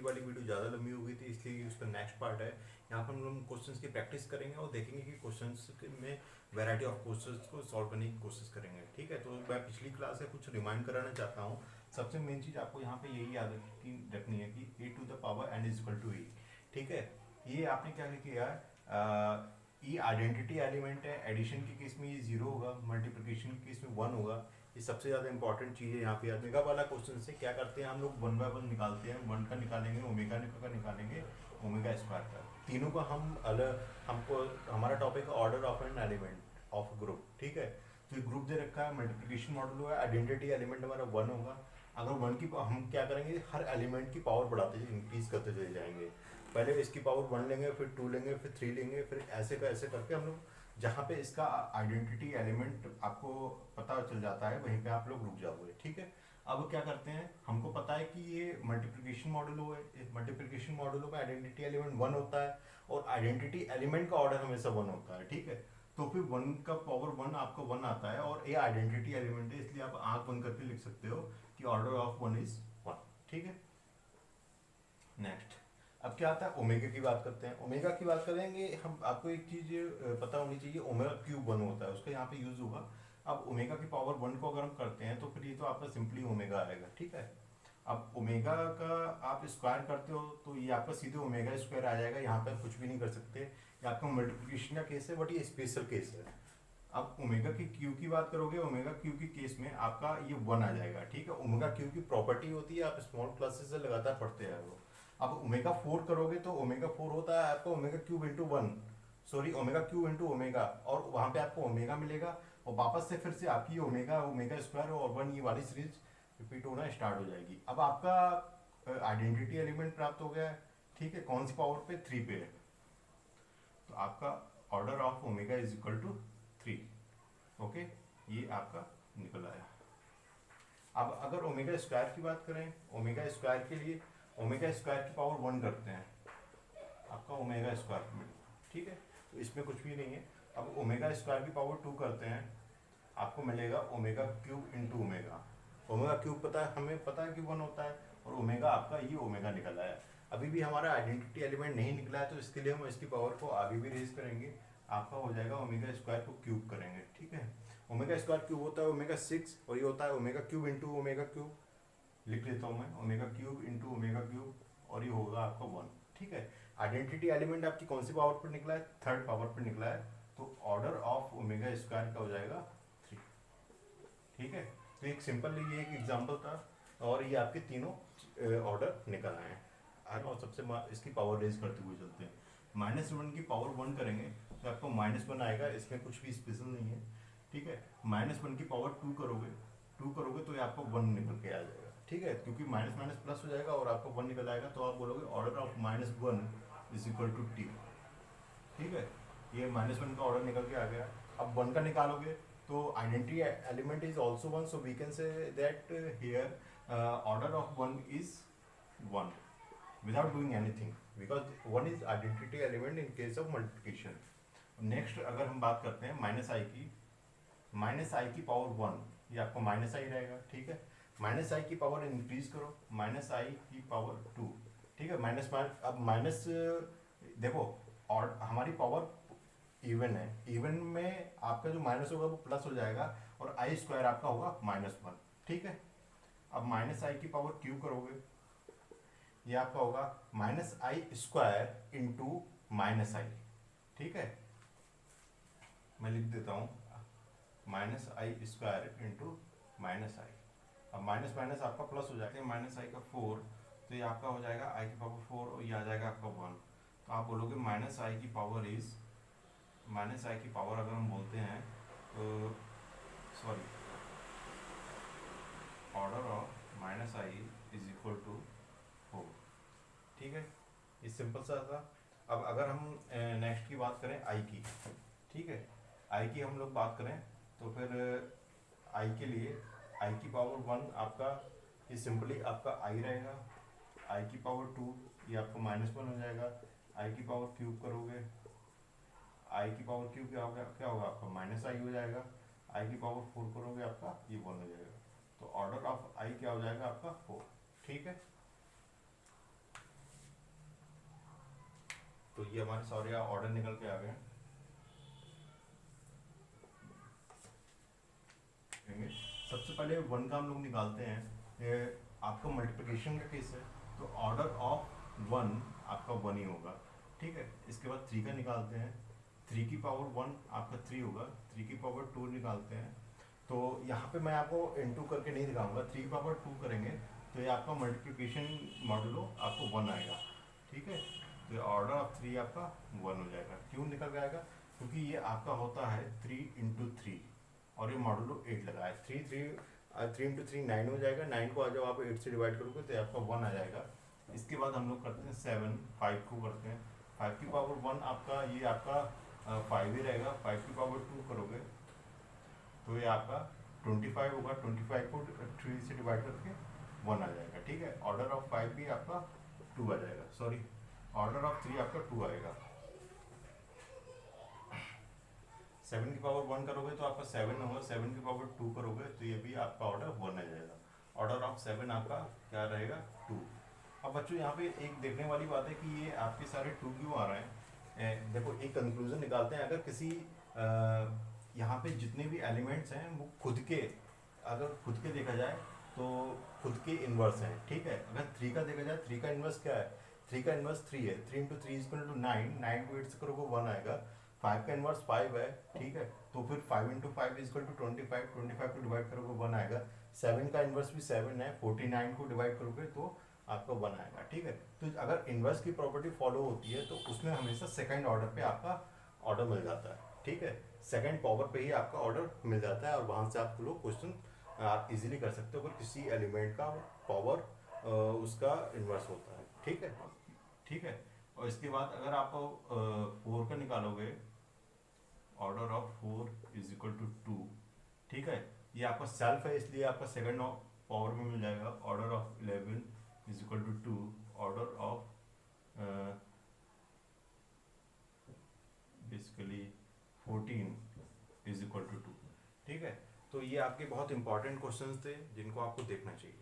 पिछली वाली वीडियो ज़्यादा लंबी हो गई थी, इसलिए उसका नेक्स्ट पार्ट है। यहाँ पर हम लोग क्वेश्चंस की प्रैक्टिस करेंगे और देखेंगे कि क्वेश्चंस में वैरायटी ऑफ क्वेश्चंस को सॉल्व करने की कोशिश करेंगे। ठीक है, तो मैं पिछली क्लास से कुछ रिमाइंड कराना चाहता हूँ। सबसे मेन चीज़ आपको यहाँ पे यही याद रखनी है कि a to the power n is equal to e. ठीक है, ये आपने क्या किया है, ये आइडेंटिटी एलिमेंट है। एडिशन के केस में ये 0 होगा, मल्टीप्लिकेशन के केस में 1 होगा। ये सबसे ज़्यादा इंपॉर्टेंट चीज़ है यहाँ पे। ओमेगा वाला क्वेश्चन से क्या करते हैं हम लोग, 1 बाय 1 निकालते हैं। 1 का निकालेंगे, ओमेगा का निकालेंगे, ओमेगा स्क्वायर का। तीनों का हम अलग, हमको हमारा टॉपिक है order of an element of group. ठीक है, तो ये ग्रुप दे रखा है, मल्टीप्लिकेशन मॉडल हुआ है, आइडेंटिटी एलिमेंट हमारा 1 होगा। अगर 1 की हम क्या करेंगे, हर एलिमेंट की पावर बढ़ाते इंक्रीज करते चले जाएंगे। पहले इसकी पावर 1 लेंगे, फिर 2 लेंगे, फिर 3 लेंगे, फिर ऐसे का ऐसे करके हम लोग जहाँ पे इसका आइडेंटिटी एलिमेंट आपको पता चल जाता है वहीं पे आप लोग रुक जाओगे। ठीक है, अब क्या करते हैं, हमको पता है कि ये मल्टीप्लिकेशन मॉडल है। मल्टीप्लिकेशन मॉडल में आइडेंटिटी एलिमेंट 1 होता है और आइडेंटिटी एलिमेंट का ऑर्डर हमेशा 1 होता है। ठीक है, तो फिर 1 का पावर 1 आपका 1 आता है और ये आइडेंटिटी एलिमेंट है, इसलिए आप आंख बंद करके लिख सकते हो कि ऑर्डर ऑफ 1 इज 1। ठीक है, नेक्स्ट अब क्या आता है, ओमेगा की बात करते हैं। ओमेगा की बात करेंगे हम, आपको एक चीज पता होनी चाहिए, ओमेगा क्यूब 1 होता है, उसका यहाँ पे यूज होगा। अब ओमेगा की पावर 1 को अगर हम करते हैं तो फिर ये तो आपका सिंपली ओमेगा आएगा। ठीक है, अब ओमेगा का आप स्क्वायर करते हो तो ये आपका सीधे ओमेगा स्क्वायर आ जाएगा। यहाँ पे कुछ भी नहीं कर सकते, ये आपका मल्टीप्लिकेशन का केस है, बट ये स्पेशल केस है। अब ओमेगा की क्यू की बात करोगे, ओमेगा क्यू की केस में आपका ये 1 आ जाएगा। ठीक है, ओमेगा क्यू की प्रॉपर्टी होती है, आप स्मॉल क्लासेस से लगातार पढ़ते आए हो। अब ओमेगा 4 करोगे तो ओमेगा 4 होता है आपका omega cube into 1, sorry omega cube into omega, और वहां पे आपको ओमेगा मिलेगा और वापस से फिर से आपकी ओमेगा ओमेगा स्क्वायर और 1 ये वाली सीरीज रिपीट होना स्टार्ट हो जाएगी। अब आपका आइडेंटिटी एलिमेंट प्राप्त हो गया है। ठीक है, कौन सी पावर पे, 3 पे है, तो आपका order of omega is equal to 3। Okay, ये आपका निकल आया। अब अगर ओमेगा स्क्वायर की बात करें, ओमेगा स्क्वायर के लिए ओमेगा स्क्वायर की पावर 1 करते हैं, आपका ओमेगा स्क्वायर। ठीक है, तो इसमें कुछ भी नहीं है। अब ओमेगा स्क्वायर की पावर 2 करते हैं, आपको मिलेगा omega cube into omega. Omega cube पता है, हमें पता है कि 1 होता है, और ओमेगा आपका ये ओमेगा निकला है। अभी भी हमारा आइडेंटिटी एलिमेंट नहीं निकला है, तो इसके लिए हम इसकी पावर को आगे भी रेज करेंगे। आपका हो जाएगा ओमेगा स्क्वायर को क्यूब करेंगे। ठीक है, ओमेगा स्क्वायर क्यूब होता है ओमेगा 6 और ये होता है omega cube into omega cube. लिख लेता हूँ मैं, omega cube into omega cube, और ये होगा आपका 1। ठीक है, आइडेंटिटी एलिमेंट आपकी कौन सी पावर पर निकला है, 3rd पावर पर निकला है, तो ऑर्डर ऑफ ओमेगा स्क्वायर का हो जाएगा 3। ठीक है, तो एक सिंपल ये एक एग्जांपल था और ये आपके तीनों ऑर्डर निकल आए हैं। और सबसे इसकी पावर रेज करते हुए चलते हैं। -1 की पावर 1 करेंगे तो आपको -1 आएगा, इसमें कुछ भी स्पेशल नहीं है। ठीक है, -1 की पावर 2 करोगे तो ये आपको 1 निकल के आ जाएगा। ठीक है, क्योंकि माइनस माइनस प्लस हो जाएगा और आपको 1 निकल आएगा, तो आप बोलोगे order of -1 is equal to T. ठीक है, ये -1 का ऑर्डर निकल के आ गया। अब 1 का निकालोगे तो identity element is also 1, so we can say that here order of 1 is 1 without doing anything because 1 is identity element in case of multiplication. Next अगर हम बात करते हैं -i की पावर 1, ये आपको -i रहेगा। ठीक है, -i की पावर इंक्रीज करो, -i की पावर 2। ठीक है, अब माइनस देखो, और हमारी पावर इवन है, इवन में आपका जो माइनस होगा वो प्लस हो जाएगा और आई स्क्वायर आपका होगा -1। ठीक है, अब -i की पावर क्यू करोगे, ये आपका होगा -i स्क्वायर इंटू -i। ठीक है, मैं लिख देता हूँ -i स्क्वायर इंटू -i। अब माइनस माइनस आपका प्लस हो जाएगा, -i का 4, तो ये आपका हो जाएगा i की पावर 4 और ये आ जाएगा आपका 1। तो आप बोलोगे -i की पावर इज, -i की पावर अगर हम बोलते हैं तो sorry, order of -i is equal to 4। ठीक है, ये सिंपल सा था। अब अगर हम नेक्स्ट की बात करें i की, ठीक है, i की हम लोग बात करें तो फिर i के लिए i की पावर 1 आपका, ये सिंपली आपका i रहेगा, i की पावर 2 ये आपका -1 हो जाएगा, i की पावर क्यूब करोगे, i की पावर क्यूब क्या होगा आपका -i हो जाएगा, i की पावर 4 करोगे आपका ये 1 हो जाएगा। तो ऑर्डर ऑफ i क्या हो जाएगा आपका 4। ठीक है, तो ये हमारे सारे ऑर्डर निकल के आ गए हैं। सबसे पहले वन का हम लोग निकालते हैं। ये आपका मल्टीप्लिकेशन का केस है, तो ऑर्डर ऑफ वन आपका वन ही होगा, ठीक है। इसके बाद थ्री का निकालते हैं, थ्री की पावर वन आपका थ्री होगा, थ्री की पावर टू निकालते हैं। तो यहाँ पे मैं आपको इनटू करके नहीं दिखाऊंगा, थ्री की पावर टू करेंगे तो ये आपका मल्टीप्लिकेशन मॉडुलो आपको वन आएगा, ठीक है। तो ऑर्डर ऑफ थ्री आपका वन हो जाएगा। क्यों निकल के आएगा? क्योंकि ये आपका होता है थ्री इंटू थ्री और ये मॉडुलो एट लगा है। Three three three into three nine हो जाएगा, नाइन को आ जाओ आप एट से डिवाइड करोगे तो आपका वन आ जाएगा। इसके बाद हम लोग करते हैं सेवन, फाइव को करते हैं, फाइव की पावर वन आपका ये आपका फाइव ही रहेगा। फाइव की पावर टू करोगे तो ये आपका 25 होगा, 25 को थ्री से डिवाइड करके वन आ जाएगा, ठीक है। ऑर्डर ऑफ फाइव भी आपका टू आ जाएगा, सॉरी ऑर्डर ऑफ थ्री आपका टू आएगा। सेवन की पावर वन करोगे तो आपका सेवन होगा, सेवन की पावर टू करोगे तो ये भी आपका ऑर्डर वन आ जाएगा। ऑर्डर ऑफ सेवन आपका क्या रहेगा? टू। अब बच्चों यहाँ पे एक देखने वाली बात है कि ये आपके सारे टू क्यों आ रहे हैं। देखो एक कंक्लूजन निकालते हैं। अगर किसी यहाँ पे जितने भी एलिमेंट्स हैं वो खुद के, अगर खुद के देखा जाए तो खुद के इन्वर्स हैं, ठीक है। अगर थ्री का देखा जाए, थ्री का इन्वर्स क्या है? थ्री का इन्वर्स थ्री है, three into three is equal to nine, nine को एट से करोगे वन आएगा। फाइव का इन्वर्स फाइव है, ठीक है, तो फिर five into five is equal to 25, 25 को डिवाइड करोगे वन आएगा। सेवन का इन्वर्स भी सेवन है, 49 को डिवाइड करोगे तो आपका वन आएगा, ठीक है। तो अगर इन्वर्स की प्रॉपर्टी फॉलो होती है तो उसमें हमेशा सेकंड ऑर्डर पे आपका ऑर्डर मिल जाता है, ठीक है। सेकंड पावर पे ही आपका ऑर्डर मिल जाता है और वहां से आप लोग क्वेश्चन आप इजीली कर सकते हो अगर किसी एलिमेंट का पावर उसका इन्वर्स होता है, ठीक है, ठीक है। और इसके बाद अगर आप फोर का निकालोगे, order of four is equal to two, ठीक है। ये आपका सेल्फ है इसलिए आपका सेकंड पावर में मिल जाएगा। Order of 11 is equal to two, order of basically 14 is equal to two, ठीक है। तो ये आपके बहुत इंपॉर्टेंट क्वेश्चंस थे जिनको आपको देखना चाहिए।